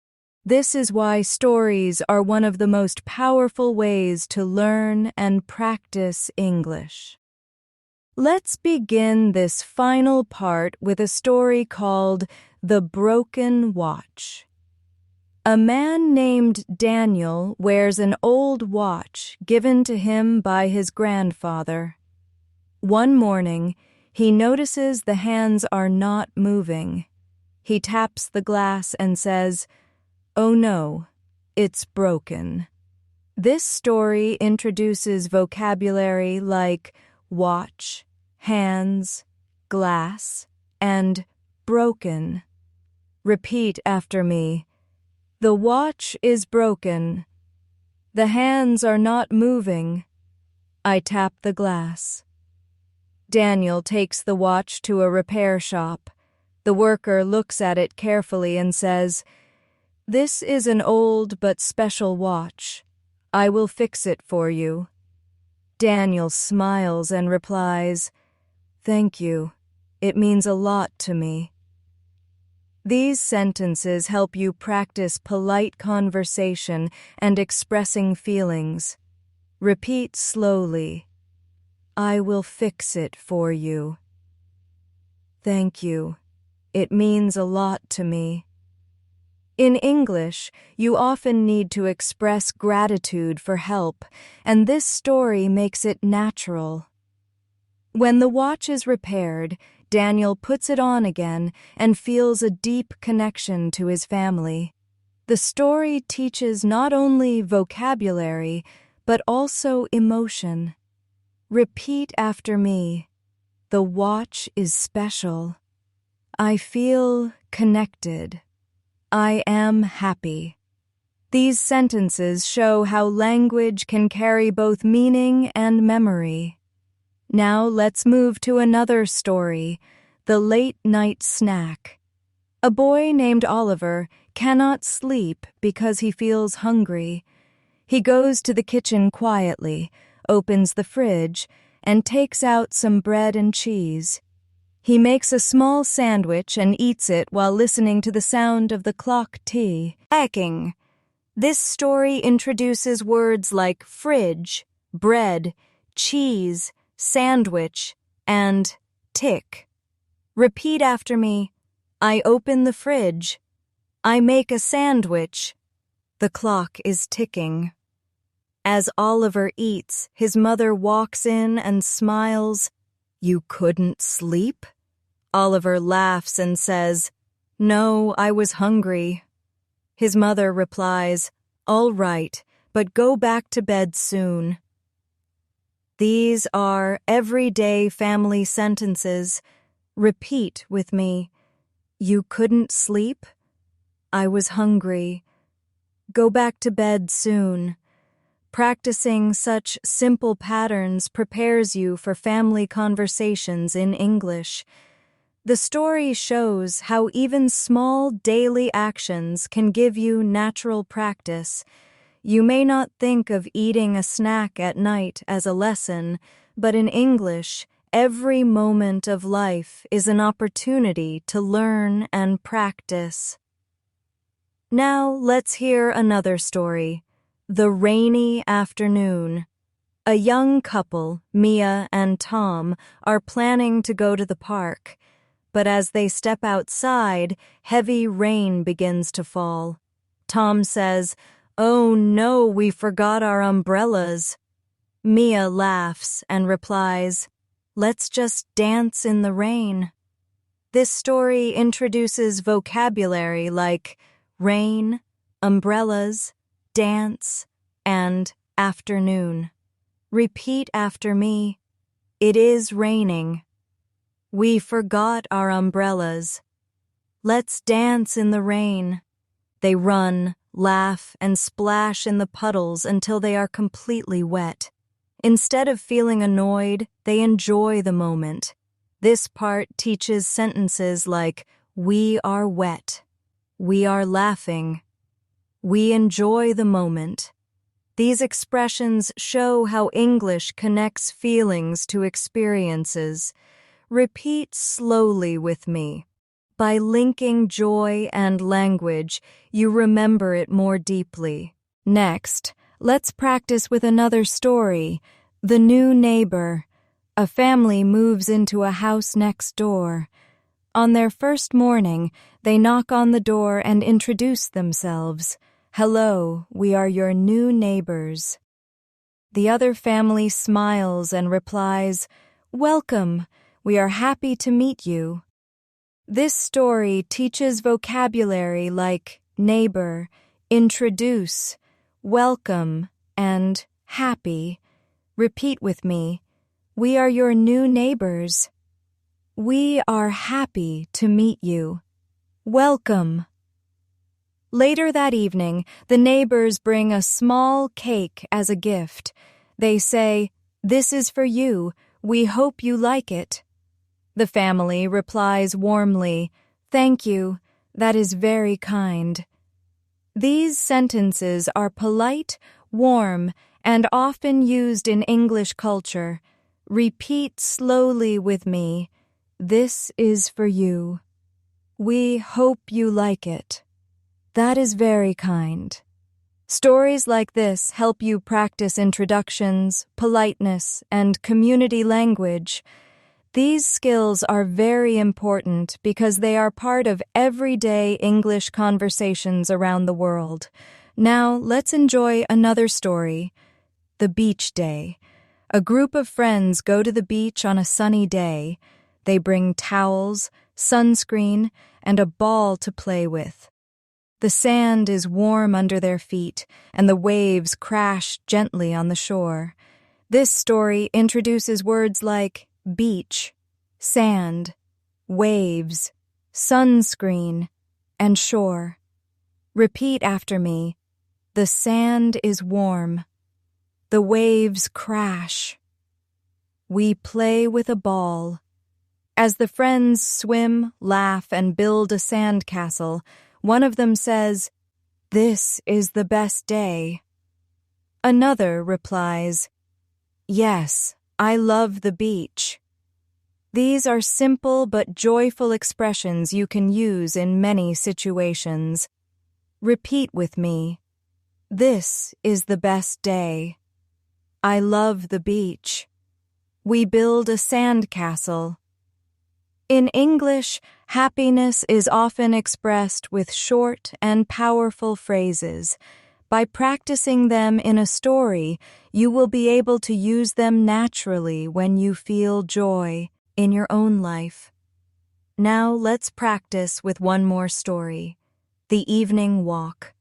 This is why stories are one of the most powerful ways to learn and practice English. Let's begin this final part with a story called The Broken Watch. A man named Daniel wears an old watch given to him by his grandfather. One morning, he notices the hands are not moving. He taps the glass and says, "Oh no, it's broken." This story introduces vocabulary like watch, hands, glass, and broken. Repeat after me. The watch is broken. The hands are not moving. I tap the glass. Daniel takes the watch to a repair shop. The worker looks at it carefully and says, "This is an old but special watch. I will fix it for you." Daniel smiles and replies, "Thank you. It means a lot to me." These sentences help you practice polite conversation and expressing feelings. Repeat slowly. I will fix it for you. Thank you. It means a lot to me. In English, you often need to express gratitude for help, and this story makes it natural. When the watch is repaired, Daniel puts it on again and feels a deep connection to his family. The story teaches not only vocabulary, but also emotion. Repeat after me. The watch is special. I feel connected. I am happy. These sentences show how language can carry both meaning and memory. Now let's move to another story, The Late Night Snack. A boy named Oliver cannot sleep because he feels hungry. He goes to the kitchen quietly, opens the fridge, and takes out some bread and cheese. He makes a small sandwich and eats it while listening to the sound of the clock ticking. This story introduces words like fridge, bread, cheese, sandwich, and tick. Repeat after me. I open the fridge. I make a sandwich. The clock is ticking. As Oliver eats, his mother walks in and smiles. "You couldn't sleep?" Oliver laughs and says, "No, I was hungry." His mother replies, "All right, but go back to bed soon." These are everyday family sentences. Repeat with me. You couldn't sleep? I was hungry. Go back to bed soon. Practicing such simple patterns prepares you for family conversations in English. The story shows how even small daily actions can give you natural practice. You may not think of eating a snack at night as a lesson, but in English, every moment of life is an opportunity to learn and practice. Now let's hear another story. The Rainy Afternoon. A young couple, Mia and Tom, are planning to go to the park. But as they step outside, heavy rain begins to fall. Tom says, "Oh no, we forgot our umbrellas." Mia laughs and replies, "Let's just dance in the rain." This story introduces vocabulary like rain, umbrellas, dance, and afternoon. Repeat after me. It is raining. We forgot our umbrellas. Let's dance in the rain. They run, laugh, and splash in the puddles until they are completely wet. Instead of feeling annoyed, they enjoy the moment. This part teaches sentences like, we are wet. We are laughing. We enjoy the moment. These expressions show how English connects feelings to experiences. Repeat slowly with me. By linking joy and language, you remember it more deeply. Next, let's practice with another story, The New Neighbor. A family moves into a house next door. On their first morning, they knock on the door and introduce themselves. "Hello, we are your new neighbors." The other family smiles and replies, "Welcome, we are happy to meet you." This story teaches vocabulary like neighbor, introduce, welcome, and happy. Repeat with me. We are your new neighbors. We are happy to meet you. Welcome. Later that evening, the neighbors bring a small cake as a gift. They say, "This is for you. We hope you like it." The family replies warmly, "Thank you. That is very kind." These sentences are polite, warm, and often used in English culture. Repeat slowly with me. This is for you. We hope you like it. That is very kind. Stories like this help you practice introductions, politeness, and community language. These skills are very important because they are part of everyday English conversations around the world. Now, let's enjoy another story. The Beach Day. A group of friends go to the beach on a sunny day. They bring towels, sunscreen, and a ball to play with. The sand is warm under their feet, and the waves crash gently on the shore. This story introduces words like beach, sand, waves, sunscreen, and shore. Repeat after me. The sand is warm. The waves crash. We play with a ball. As the friends swim, laugh, and build a sand castle, one of them says, "This is the best day." Another replies, "Yes, I love the beach." These are simple but joyful expressions you can use in many situations. Repeat with me. This is the best day. I love the beach. We build a sand castle. In English, happiness is often expressed with short and powerful phrases. By practicing them in a story, you will be able to use them naturally when you feel joy in your own life. Now let's practice with one more story. The Evening Walk.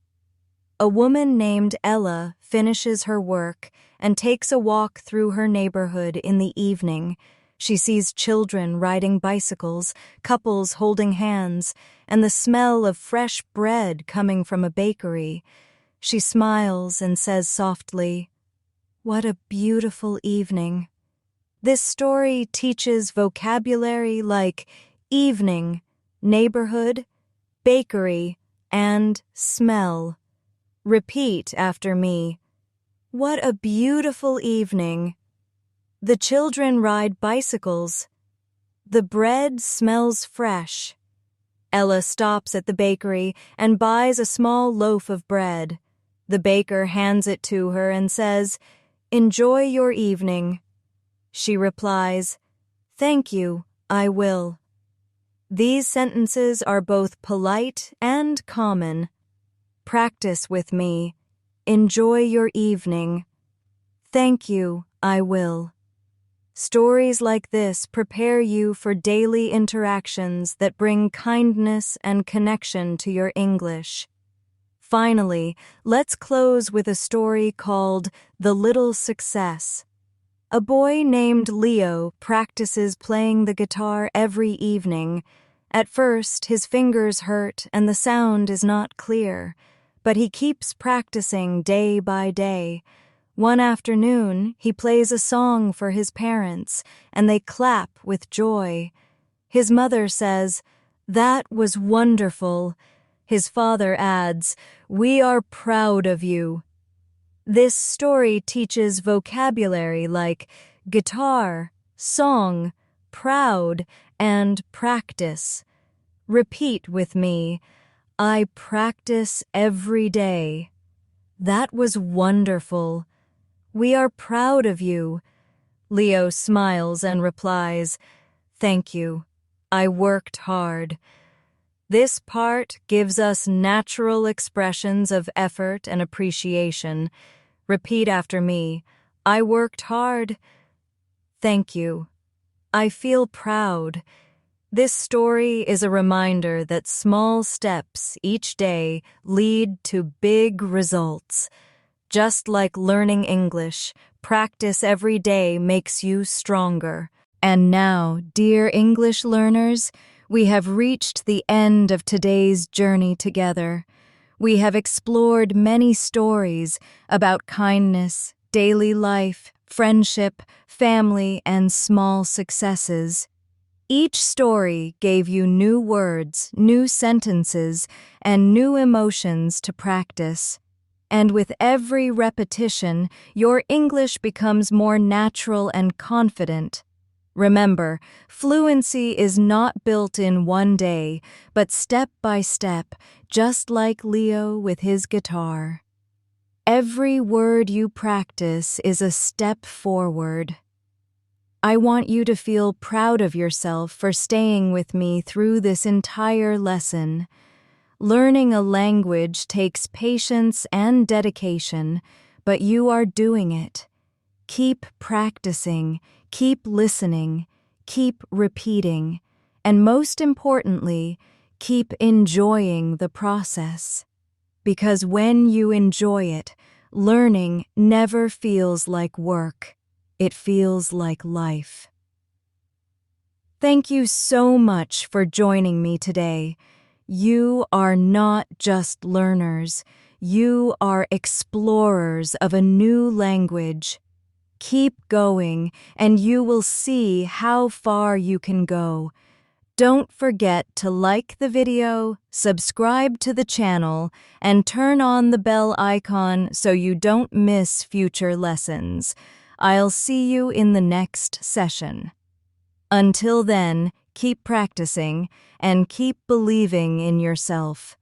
A woman named Ella finishes her work and takes a walk through her neighborhood in the evening. She sees children riding bicycles, couples holding hands, and the smell of fresh bread coming from a bakery. She smiles and says softly, "What a beautiful evening." This story teaches vocabulary like evening, neighborhood, bakery, and smell. Repeat after me. What a beautiful evening. The children ride bicycles. The bread smells fresh. Ella stops at the bakery and buys a small loaf of bread. The baker hands it to her and says, "Enjoy your evening." She replies, "Thank you, I will." These sentences are both polite and common. Practice with me. Enjoy your evening. Thank you, I will. Stories like this prepare you for daily interactions that bring kindness and connection to your English. Finally, let's close with a story called The Little Success. A boy named Leo practices playing the guitar every evening. At first, his fingers hurt and the sound is not clear, but he keeps practicing day by day. One afternoon, he plays a song for his parents, and they clap with joy. His mother says, "That was wonderful." His father adds, "We are proud of you." This story teaches vocabulary like guitar, song, proud, and practice. Repeat with me. I practice every day. That was wonderful. We are proud of you. Leo smiles and replies, "Thank you. I worked hard." This part gives us natural expressions of effort and appreciation. Repeat after me. I worked hard. Thank you. I feel proud. This story is a reminder that small steps each day lead to big results. Just like learning English, practice every day makes you stronger. And now, dear English learners, we have reached the end of today's journey together. We have explored many stories about kindness, daily life, friendship, family, and small successes. Each story gave you new words, new sentences, and new emotions to practice. And with every repetition, your English becomes more natural and confident. Remember, fluency is not built in one day, but step by step, just like Leo with his guitar. Every word you practice is a step forward. I want you to feel proud of yourself for staying with me through this entire lesson. Learning a language takes patience and dedication, but you are doing it. Keep practicing, keep listening, keep repeating, and most importantly, keep enjoying the process. Because when you enjoy it, learning never feels like work. It feels like life. Thank you so much for joining me today. You are not just learners. You are explorers of a new language. Keep going, and you will see how far you can go. Don't forget to like the video, subscribe to the channel, and turn on the bell icon so you don't miss future lessons. I'll see you in the next session. Until then, keep practicing and keep believing in yourself.